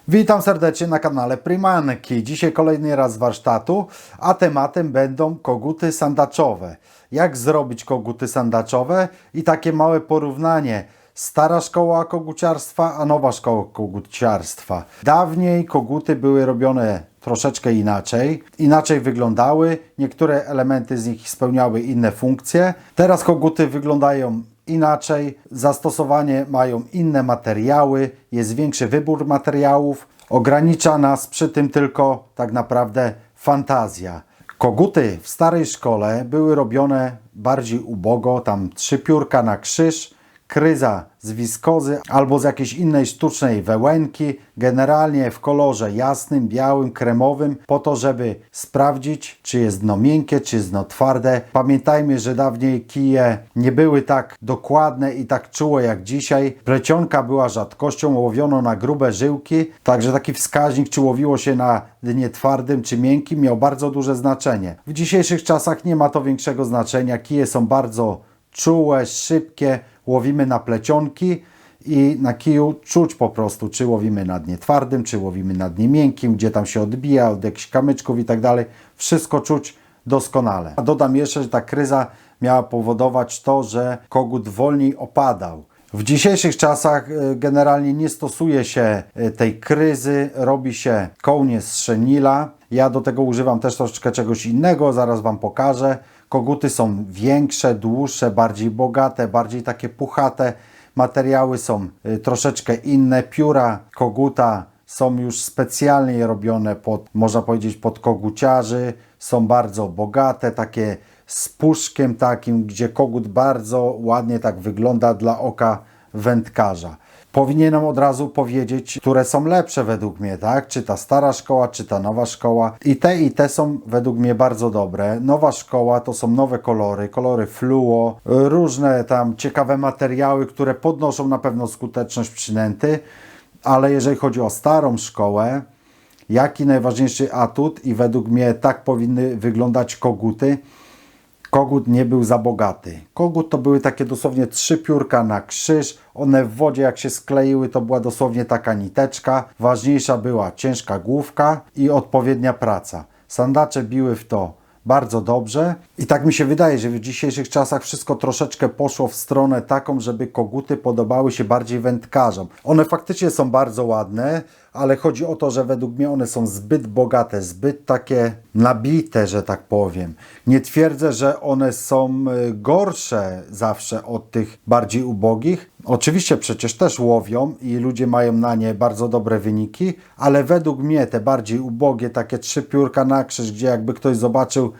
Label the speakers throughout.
Speaker 1: Witam serdecznie na kanale Prymanki. Dzisiaj kolejny raz z warsztatu, a tematem będą koguty sandaczowe. Jak zrobić koguty sandaczowe i takie małe porównanie. Stara szkoła koguciarstwa, a nowa szkoła koguciarstwa. Dawniej koguty były robione troszeczkę inaczej. Inaczej wyglądały. Niektóre elementy z nich spełniały inne funkcje. Teraz koguty wyglądają inaczej, zastosowanie mają inne materiały, jest większy wybór materiałów, ogranicza nas przy tym tylko tak naprawdę fantazja. Koguty w starej szkole były robione bardziej ubogo, tam 3 piórka na krzyż, kryza z wiskozy albo z jakiejś innej sztucznej wełenki, generalnie w kolorze jasnym, białym, kremowym, po to, żeby sprawdzić, czy jest dno miękkie, czy jest dno twarde. Pamiętajmy, że dawniej kije nie były tak dokładne i tak czułe jak dzisiaj. Plecionka była rzadkością, łowiono na grube żyłki, także taki wskaźnik, czy łowiło się na dnie twardym, czy miękkim, miał bardzo duże znaczenie. W dzisiejszych czasach nie ma to większego znaczenia, kije są bardzo czułe, szybkie, łowimy na plecionki i na kiju czuć po prostu, czy łowimy na dnie twardym, czy łowimy na dnie miękkim, gdzie tam się odbija od jakichś kamyczków i tak dalej. Wszystko czuć doskonale. A dodam jeszcze, że ta kryza miała powodować to, że kogut wolniej opadał. W dzisiejszych czasach generalnie nie stosuje się tej kryzy, robi się kołnie z szenila. Ja do tego używam też troszeczkę czegoś innego, zaraz Wam pokażę. Koguty są większe, dłuższe, bardziej bogate, bardziej takie puchate. Materiały są troszeczkę inne. Pióra koguta są już specjalnie robione można powiedzieć, pod koguciarzy. Są bardzo bogate, takie z puszkiem takim, gdzie kogut bardzo ładnie tak wygląda dla oka wędkarza. Powinienem od razu powiedzieć, które są lepsze według mnie, tak? Czy ta stara szkoła, czy ta nowa szkoła. I te są według mnie bardzo dobre. Nowa szkoła to są nowe kolory fluo, różne tam ciekawe materiały, które podnoszą na pewno skuteczność przynęty, ale jeżeli chodzi o starą szkołę, jaki najważniejszy atut i według mnie tak powinny wyglądać koguty. Kogut nie był za bogaty. Kogut to były takie dosłownie 3 piórka na krzyż. One w wodzie jak się skleiły, to była dosłownie taka niteczka. Ważniejsza była ciężka główka i odpowiednia praca. Sandacze biły w to bardzo dobrze i tak mi się wydaje, że w dzisiejszych czasach wszystko troszeczkę poszło w stronę taką, żeby koguty podobały się bardziej wędkarzom. One faktycznie są bardzo ładne, ale chodzi o to, że według mnie one są zbyt bogate, zbyt takie nabite, że tak powiem. Nie twierdzę, że one są gorsze zawsze od tych bardziej ubogich. Oczywiście przecież też łowią i ludzie mają na nie bardzo dobre wyniki, ale według mnie te bardziej ubogie, takie 3 piórka na krzyż, gdzie jakby ktoś zobaczył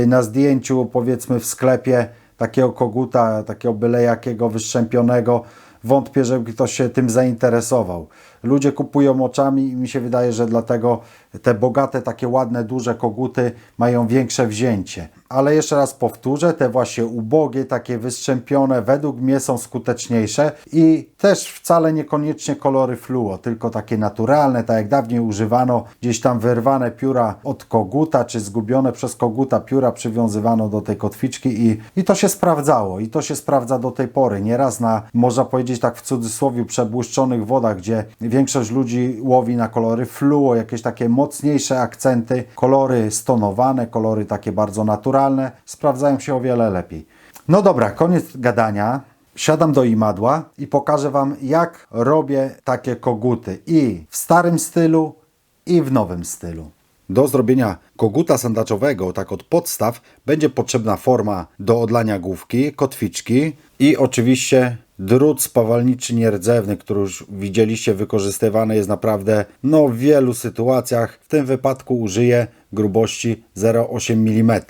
Speaker 1: na zdjęciu, powiedzmy w sklepie, takiego koguta, takiego byle jakiego wyszczępionego, wątpię, żeby ktoś się tym zainteresował. Ludzie kupują oczami i mi się wydaje, że dlatego te bogate, takie ładne, duże koguty mają większe wzięcie. Ale jeszcze raz powtórzę, te właśnie ubogie, takie wystrzępione, według mnie są skuteczniejsze i też wcale niekoniecznie kolory fluo, tylko takie naturalne, tak jak dawniej używano, gdzieś tam wyrwane pióra od koguta, czy zgubione przez koguta pióra przywiązywano do tej kotwiczki i to się sprawdzało i to się sprawdza do tej pory. Nieraz na, można powiedzieć tak w cudzysłowie, przebłyszczonych wodach, gdzie większość ludzi łowi na kolory fluo, jakieś takie mocniejsze akcenty, kolory stonowane, kolory takie bardzo naturalne, sprawdzają się o wiele lepiej. No dobra, koniec gadania. Siadam do imadła i pokażę Wam, jak robię takie koguty i w starym stylu, i w nowym stylu. Do zrobienia koguta sandaczowego, tak od podstaw, będzie potrzebna forma do odlania główki, kotwiczki i oczywiście drut spawalniczy nierdzewny, który już widzieliście wykorzystywany jest naprawdę w wielu sytuacjach. W tym wypadku użyję grubości 0,8 mm.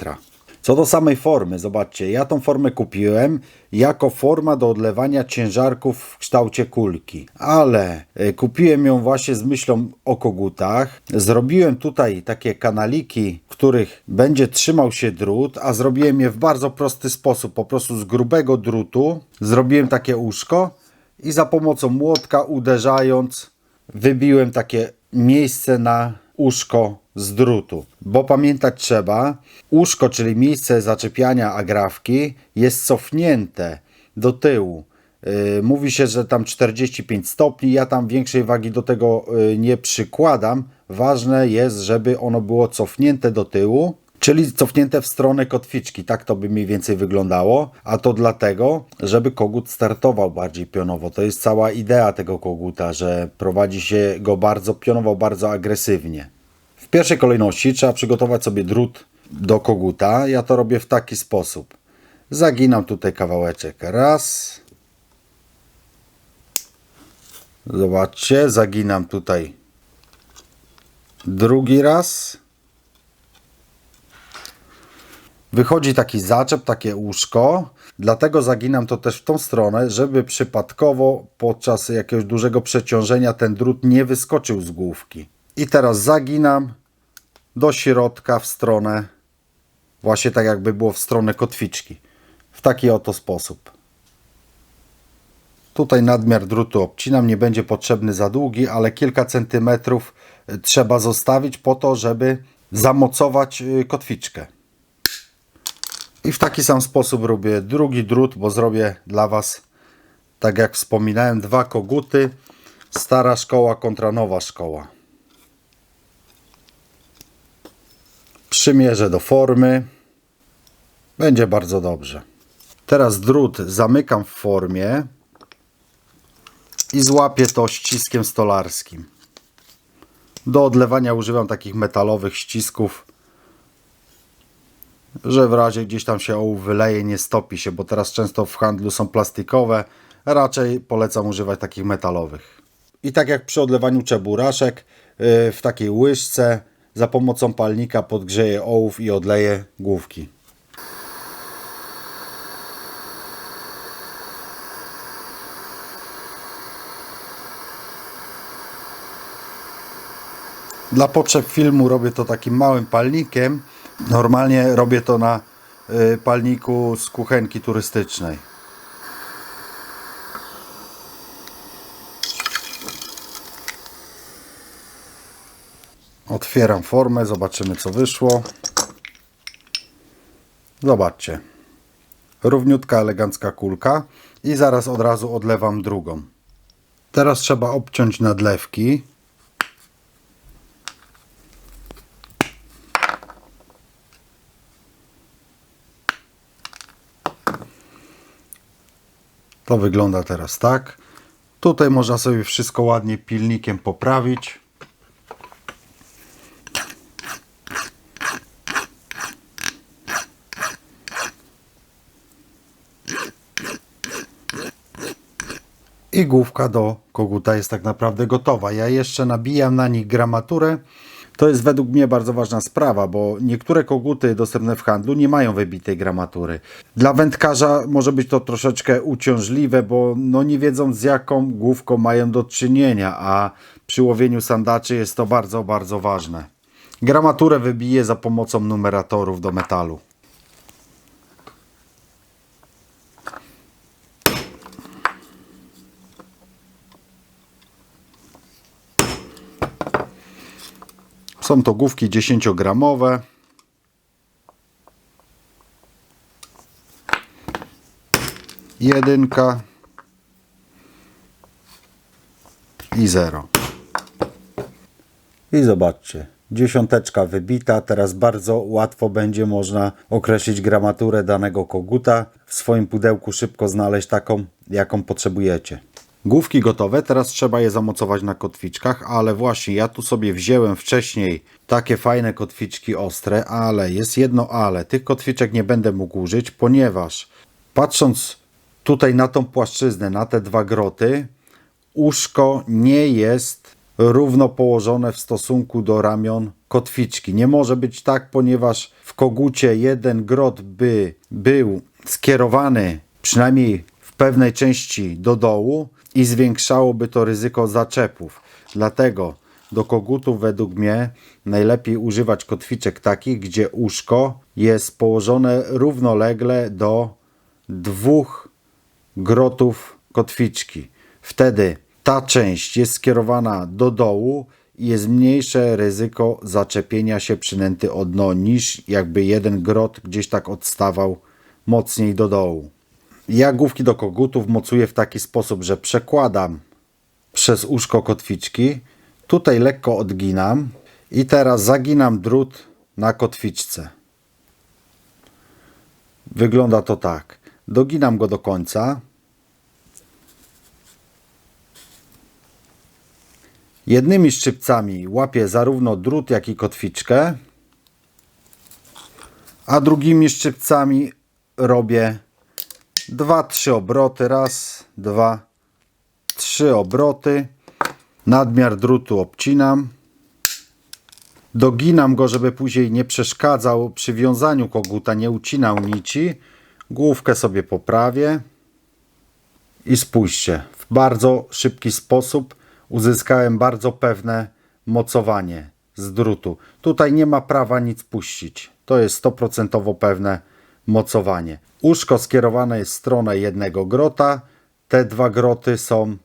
Speaker 1: Co do samej formy, zobaczcie, ja tą formę kupiłem jako forma do odlewania ciężarków w kształcie kulki, ale kupiłem ją właśnie z myślą o kogutach. Zrobiłem tutaj takie kanaliki, w których będzie trzymał się drut, a zrobiłem je w bardzo prosty sposób, po prostu z grubego drutu zrobiłem takie uszko i za pomocą młotka uderzając wybiłem takie miejsce na uszko z drutu, bo pamiętać trzeba, uszko, czyli miejsce zaczepiania agrafki jest cofnięte do tyłu. Mówi się, że tam 45 stopni, ja tam większej wagi do tego nie przykładam. Ważne jest, żeby ono było cofnięte do tyłu, czyli cofnięte w stronę kotwiczki. Tak to by mniej więcej wyglądało. A to dlatego, żeby kogut startował bardziej pionowo. To jest cała idea tego koguta, że prowadzi się go bardzo pionowo, bardzo agresywnie. W pierwszej kolejności trzeba przygotować sobie drut do koguta. Ja to robię w taki sposób. Zaginam tutaj kawałeczek. Raz. Zobaczcie, zaginam tutaj drugi raz. Wychodzi taki zaczep, takie łóżko. Dlatego zaginam to też w tą stronę, żeby przypadkowo podczas jakiegoś dużego przeciążenia ten drut nie wyskoczył z główki. I teraz zaginam do środka w stronę, właśnie tak jakby było w stronę kotwiczki. W taki oto sposób. Tutaj nadmiar drutu obcinam, nie będzie potrzebny za długi, ale kilka centymetrów trzeba zostawić po to, żeby zamocować kotwiczkę. I w taki sam sposób robię drugi drut, bo zrobię dla Was, tak jak wspominałem, dwa koguty. Stara szkoła kontra nowa szkoła. Przymierzę do formy. Będzie bardzo dobrze. Teraz drut zamykam w formie i złapię to ściskiem stolarskim. Do odlewania używam takich metalowych ścisków, że w razie gdzieś tam się ołów wyleje, nie stopi się, bo teraz często w handlu są plastikowe. Raczej polecam używać takich metalowych. I tak jak przy odlewaniu czeburaszek, w takiej łyżce za pomocą palnika podgrzeję ołów i odleję główki. Dla potrzeb filmu robię to takim małym palnikiem. Normalnie robię to na palniku z kuchenki turystycznej. Otwieram formę, zobaczymy co wyszło. Zobaczcie. Równiutka, elegancka kulka. I zaraz od razu odlewam drugą. Teraz trzeba obciąć nadlewki. To wygląda teraz tak. Tutaj można sobie wszystko ładnie pilnikiem poprawić. I główka do koguta jest tak naprawdę gotowa. Ja jeszcze nabijam na nich gramaturę. To jest według mnie bardzo ważna sprawa, bo niektóre koguty dostępne w handlu nie mają wybitej gramatury. Dla wędkarza może być to troszeczkę uciążliwe, bo no nie wiedzą z jaką główką mają do czynienia, a przy łowieniu sandaczy jest to bardzo, bardzo ważne. Gramaturę wybiję za pomocą numeratorów do metalu. Są to główki 10-gramowe. Jedynka i 0. I zobaczcie, dziesiąteczka wybita. Teraz bardzo łatwo będzie można określić gramaturę danego koguta. W swoim pudełku szybko znaleźć taką, jaką potrzebujecie. Główki gotowe, teraz trzeba je zamocować na kotwiczkach, ale właśnie ja tu sobie wziąłem wcześniej takie fajne kotwiczki ostre, ale jest jedno ale. Tych kotwiczek nie będę mógł użyć, ponieważ patrząc tutaj na tą płaszczyznę, na te dwa groty, uszko nie jest równo położone w stosunku do ramion kotwiczki. Nie może być tak, ponieważ w kogucie jeden grot by był skierowany przynajmniej w pewnej części do dołu i zwiększałoby to ryzyko zaczepów. Dlatego do kogutów według mnie najlepiej używać kotwiczek takich, gdzie uszko jest położone równolegle do dwóch grotów kotwiczki. Wtedy ta część jest skierowana do dołu i jest mniejsze ryzyko zaczepienia się przynęty o dno niż jakby jeden grot gdzieś tak odstawał mocniej do dołu. Ja główki do kogutów mocuję w taki sposób, że przekładam przez uszko kotwiczki, tutaj lekko odginam i teraz zaginam drut na kotwiczce. Wygląda to tak. Doginam go do końca. Jednymi szczypcami łapię zarówno drut, jak i kotwiczkę, a drugimi szczypcami robię 2-3 obroty. Raz, 2, 3 obroty. Nadmiar drutu obcinam. Doginam go, żeby później nie przeszkadzał przy wiązaniu koguta, nie ucinał nici. Główkę sobie poprawię. I spójrzcie, w bardzo szybki sposób uzyskałem bardzo pewne mocowanie z drutu. Tutaj nie ma prawa nic puścić. To jest 100% pewne mocowanie. Uszko skierowane jest w stronę jednego grota. Te dwa groty są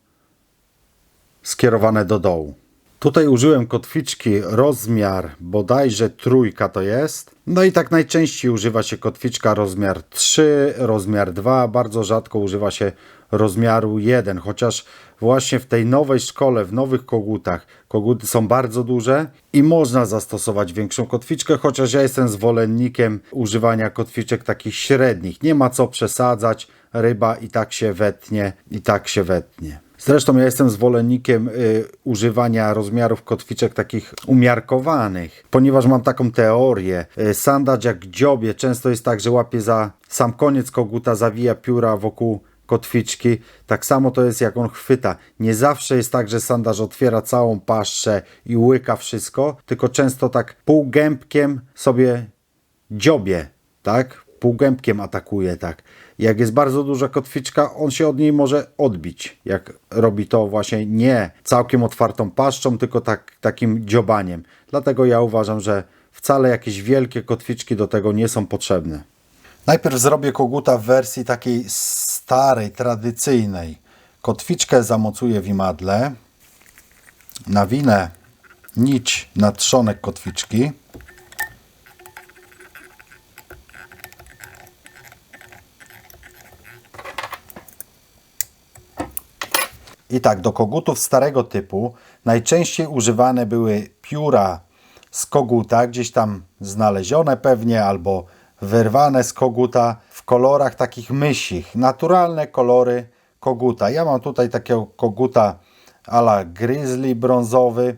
Speaker 1: skierowane do dołu. Tutaj użyłem kotwiczki rozmiar bodajże 3 to jest. No i tak najczęściej używa się kotwiczka rozmiar 3, rozmiar 2. Bardzo rzadko używa się rozmiaru 1. Chociaż właśnie w tej nowej szkole, w nowych kogutach, koguty są bardzo duże i można zastosować większą kotwiczkę. Chociaż ja jestem zwolennikiem używania kotwiczek takich średnich. Nie ma co przesadzać. Ryba i tak się wetnie, i tak się wetnie. Zresztą ja jestem zwolennikiem używania rozmiarów kotwiczek takich umiarkowanych, ponieważ mam taką teorię. Sandacz jak dziobie, często jest tak, że łapie za sam koniec koguta, zawija pióra wokół kotwiczki. Tak samo to jest, jak on chwyta. Nie zawsze jest tak, że sandacz otwiera całą paszczę i łyka wszystko, tylko często tak półgębkiem sobie dziobie, tak? Półgębkiem atakuje, tak. Jak jest bardzo duża kotwiczka, on się od niej może odbić. Jak robi to właśnie nie całkiem otwartą paszczą, tylko takim dziobaniem. Dlatego ja uważam, że wcale jakieś wielkie kotwiczki do tego nie są potrzebne. Najpierw zrobię koguta w wersji takiej starej, tradycyjnej. Kotwiczkę zamocuję w imadle. Nawinę nić na trzonek kotwiczki. I tak, do kogutów starego typu najczęściej używane były pióra z koguta, gdzieś tam znalezione pewnie, albo wyrwane z koguta w kolorach takich mysich. Naturalne kolory koguta. Ja mam tutaj takiego koguta a la grizzly brązowy.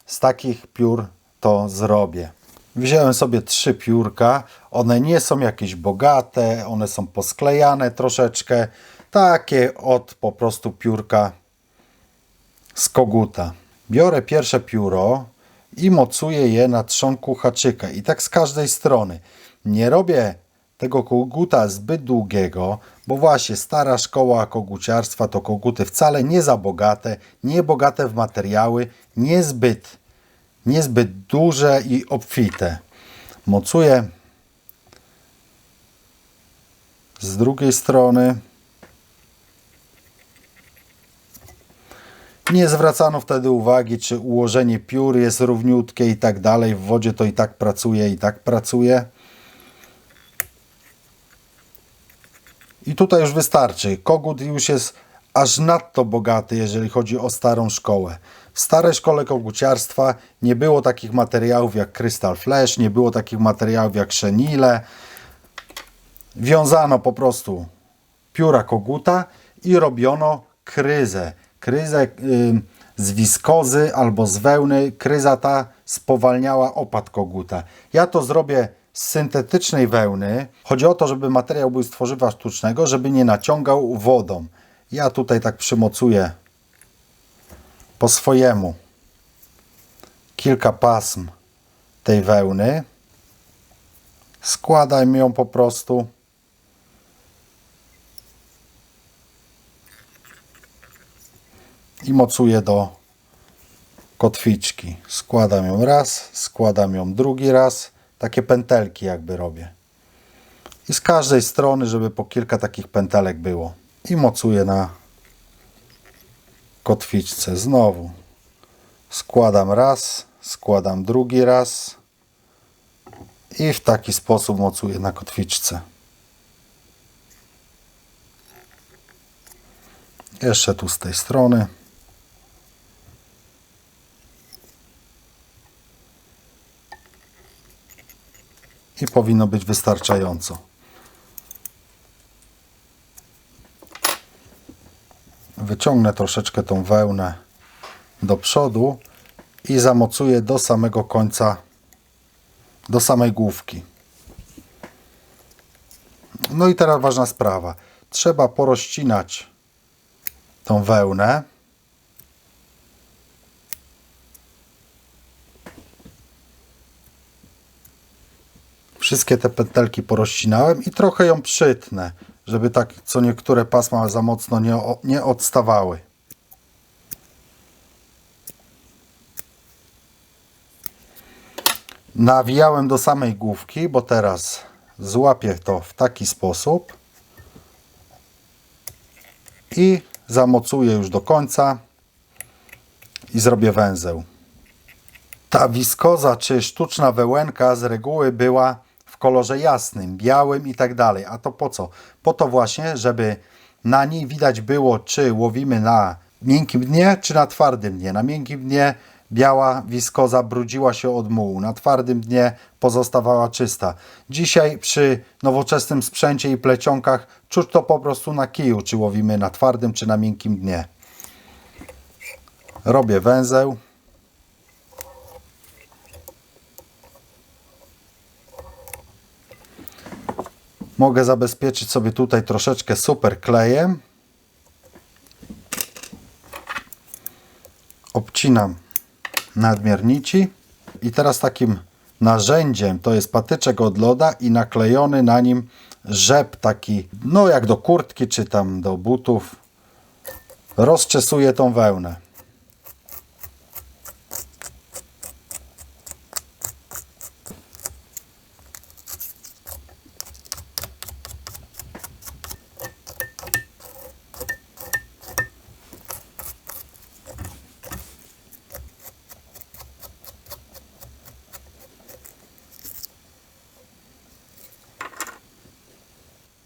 Speaker 1: Z takich piór to zrobię. Wziąłem sobie 3 piórka. One nie są jakieś bogate, one są posklejane troszeczkę. Takie od po prostu piórka z koguta. Biorę pierwsze pióro i mocuję je na trzonku haczyka. I tak z każdej strony. Nie robię tego koguta zbyt długiego, bo właśnie stara szkoła koguciarstwa to koguty wcale nie za bogate, nie bogate w materiały, niezbyt duże i obfite. Mocuję z drugiej strony. Nie zwracano wtedy uwagi, czy ułożenie piór jest równiutkie i tak dalej. W wodzie to i tak pracuje. I tutaj już wystarczy. Kogut już jest aż nadto bogaty, jeżeli chodzi o starą szkołę. W starej szkole koguciarstwa nie było takich materiałów jak Crystal Flash, nie było takich materiałów jak chenille. Wiązano po prostu pióra koguta i robiono kryzę. Kryzę z wiskozy albo z wełny. Kryza ta spowalniała opad koguta. Ja to zrobię z syntetycznej wełny. Chodzi o to, żeby materiał był z tworzywa sztucznego, żeby nie naciągał wodą. Ja tutaj tak przymocuję po swojemu kilka pasm tej wełny. Składam ją po prostu. I mocuję do kotwiczki. Składam ją raz, składam ją drugi raz. Takie pętelki jakby robię. I z każdej strony, żeby po kilka takich pętelek było. I mocuję na kotwiczce. Znowu składam raz, składam drugi raz. I w taki sposób mocuję na kotwiczce. Jeszcze tu z tej strony. I powinno być wystarczająco. Wyciągnę troszeczkę tą wełnę do przodu i zamocuję do samego końca, do samej główki. No i teraz ważna sprawa. Trzeba porozcinać tą wełnę. Wszystkie te pętelki porozcinałem i trochę ją przytnę, żeby tak co niektóre pasma za mocno nie odstawały. Nawijałem do samej główki, bo teraz złapię to w taki sposób i zamocuję już do końca i zrobię węzeł. Ta wiskoza czy sztuczna wełenka z reguły była w kolorze jasnym, białym i tak dalej. A to po co? Po to właśnie, żeby na niej widać było, czy łowimy na miękkim dnie, czy na twardym dnie. Na miękkim dnie biała wiskoza brudziła się od mułu, na twardym dnie pozostawała czysta. Dzisiaj przy nowoczesnym sprzęcie i plecionkach czuć to po prostu na kiju, czy łowimy na twardym, czy na miękkim dnie. Robię węzeł. Mogę zabezpieczyć sobie tutaj troszeczkę super klejem. Obcinam nadmiar nici i teraz takim narzędziem, to jest patyczek od loda i naklejony na nim rzep taki, no jak do kurtki czy tam do butów, rozczesuję tą wełnę.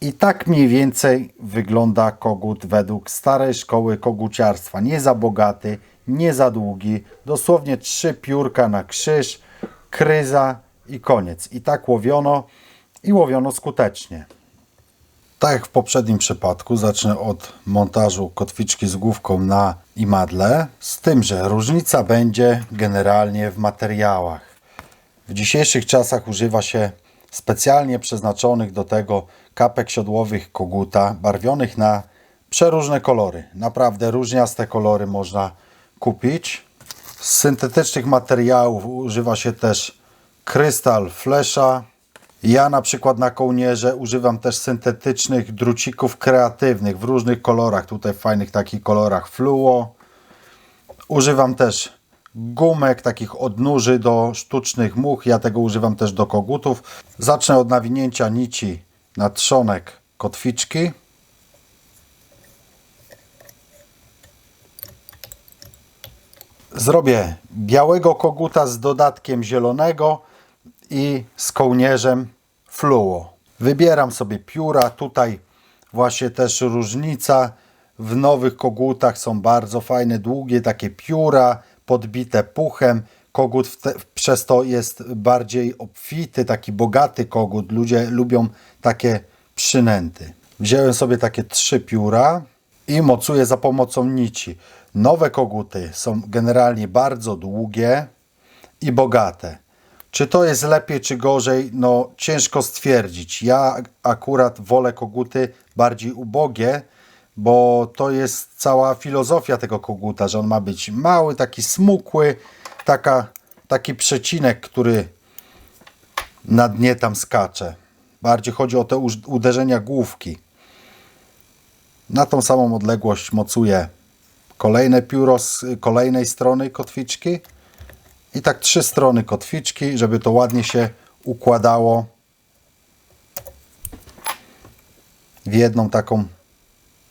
Speaker 1: I tak mniej więcej wygląda kogut według starej szkoły koguciarstwa. Nie za bogaty, nie za długi. Dosłownie 3 piórka na krzyż, kryza i koniec. I tak łowiono i łowiono skutecznie. Tak jak w poprzednim przypadku zacznę od montażu kotwiczki z główką na imadle. Z tym, że różnica będzie generalnie w materiałach. W dzisiejszych czasach używa się specjalnie przeznaczonych do tego kapek siodłowych koguta, barwionych na przeróżne kolory. Naprawdę różniaste kolory można kupić. Z syntetycznych materiałów używa się też krystal flesza. Ja na przykład na kołnierze używam też syntetycznych drucików kreatywnych w różnych kolorach. Tutaj w fajnych takich kolorach fluo. Używam też gumek, takich odnóży do sztucznych much. Ja tego używam też do kogutów. Zacznę od nawinięcia nici na trzonek kotwiczki. Zrobię białego koguta z dodatkiem zielonego i z kołnierzem fluo. Wybieram sobie pióra. Tutaj właśnie też różnica. W nowych kogutach są bardzo fajne, długie takie pióra podbite puchem. Kogut przez to jest bardziej obfity, taki bogaty kogut. Ludzie lubią takie przynęty. Wziąłem sobie takie 3 pióra i mocuję za pomocą nici. Nowe koguty są generalnie bardzo długie i bogate. Czy to jest lepiej, czy gorzej? No ciężko stwierdzić. Ja akurat wolę koguty bardziej ubogie, bo to jest cała filozofia tego koguta, że on ma być mały, taki smukły, taki przecinek, który na dnie tam skacze. Bardziej chodzi o te uderzenia główki. Na tą samą odległość mocuję kolejne pióro z kolejnej strony kotwiczki i tak 3 strony kotwiczki, żeby to ładnie się układało w jedną taką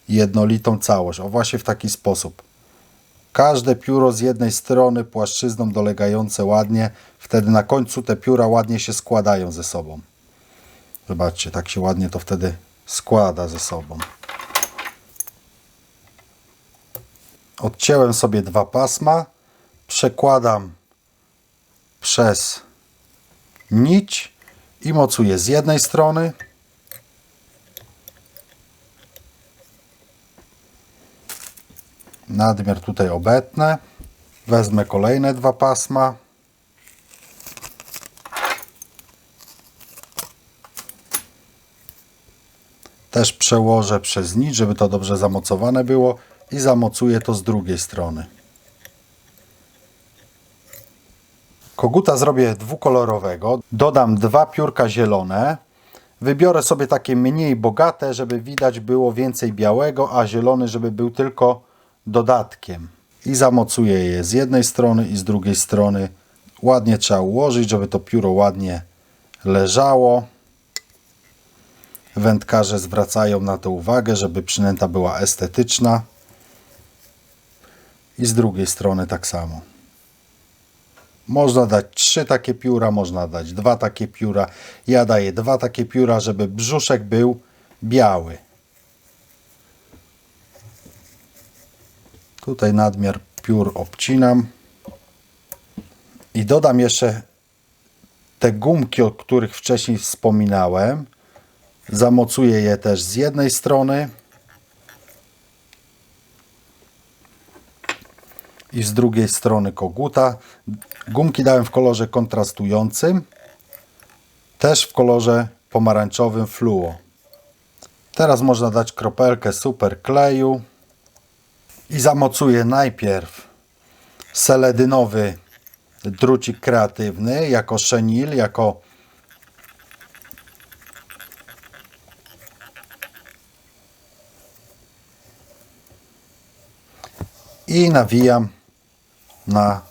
Speaker 1: jednolitą całość. O właśnie w taki sposób. Każde pióro z jednej strony płaszczyzną dolegające ładnie. Wtedy na końcu te pióra ładnie się składają ze sobą. Zobaczcie, tak się ładnie to wtedy składa ze sobą. Odcięłem sobie 2 pasma, przekładam przez nić i mocuję z jednej strony, nadmiar tutaj obetnę, wezmę kolejne 2 pasma, też przełożę przez nić, żeby to dobrze zamocowane było i zamocuję to z drugiej strony. Koguta zrobię dwukolorowego, dodam 2 piórka zielone, wybiorę sobie takie mniej bogate, żeby widać było więcej białego, a zielony, żeby był tylko dodatkiem. I zamocuję je z jednej strony i z drugiej strony. Ładnie trzeba ułożyć, żeby to pióro ładnie leżało. Wędkarze zwracają na to uwagę, żeby przynęta była estetyczna. I z drugiej strony tak samo. Można dać 3 takie pióra, można dać 2 takie pióra. Ja daję 2 takie pióra, żeby brzuszek był biały. Tutaj nadmiar piór obcinam. I dodam jeszcze te gumki, o których wcześniej wspominałem. Zamocuję je też z jednej strony i z drugiej strony koguta. Gumki dałem w kolorze kontrastującym, też w kolorze pomarańczowym fluo. Teraz można dać kropelkę super kleju i zamocuję najpierw seledynowy drucik kreatywny jako chenille, jako i nawijam na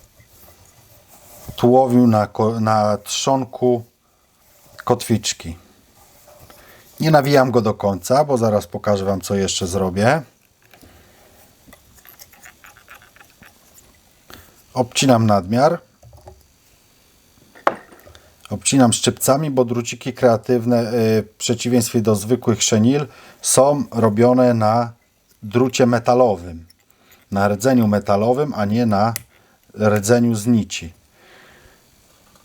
Speaker 1: tułowiu, na trzonku kotwiczki. Nie nawijam go do końca, bo zaraz pokażę Wam, co jeszcze zrobię. Obcinam nadmiar. Obcinam szczypcami, bo druciki kreatywne w przeciwieństwie do zwykłych chenille są robione na drucie metalowym. Na rdzeniu metalowym, a nie na rdzeniu z nici.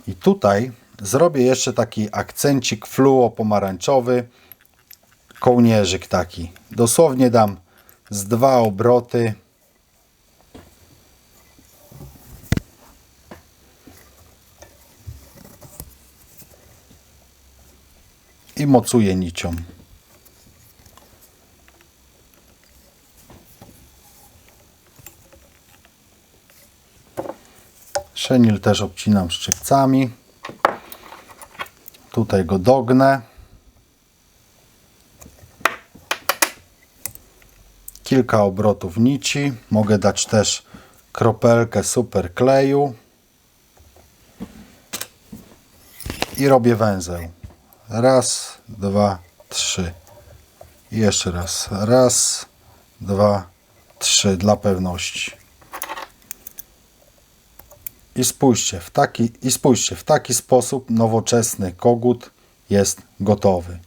Speaker 1: I tutaj zrobię jeszcze taki akcencik fluo pomarańczowy, kołnierzyk taki. Dosłownie dam z 2 obroty. I mocuję nicią. Chenille też obcinam szczypcami. Tutaj go dognę. Kilka obrotów nici. Mogę dać też kropelkę super kleju. I robię węzeł. Raz, 2, 3. I jeszcze raz. Raz, 2, 3 dla pewności. I spójrzcie, w taki sposób nowoczesny kogut jest gotowy.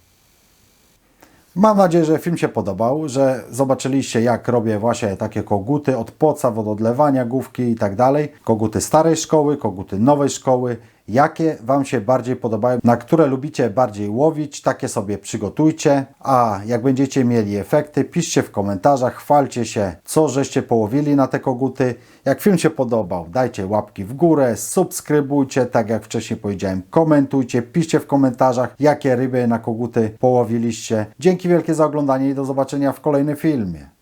Speaker 1: Mam nadzieję, że film się podobał, że zobaczyliście, jak robię właśnie takie koguty od podstaw, od odlewania główki i tak dalej. Koguty starej szkoły, koguty nowej szkoły. Jakie Wam się bardziej podobają, na które lubicie bardziej łowić, takie sobie przygotujcie. A jak będziecie mieli efekty, piszcie w komentarzach, chwalcie się, co żeście połowili na te koguty. Jak film się podobał, dajcie łapki w górę, subskrybujcie, tak jak wcześniej powiedziałem, komentujcie, piszcie w komentarzach, jakie ryby na koguty połowiliście. Dzięki wielkie za oglądanie i do zobaczenia w kolejnym filmie.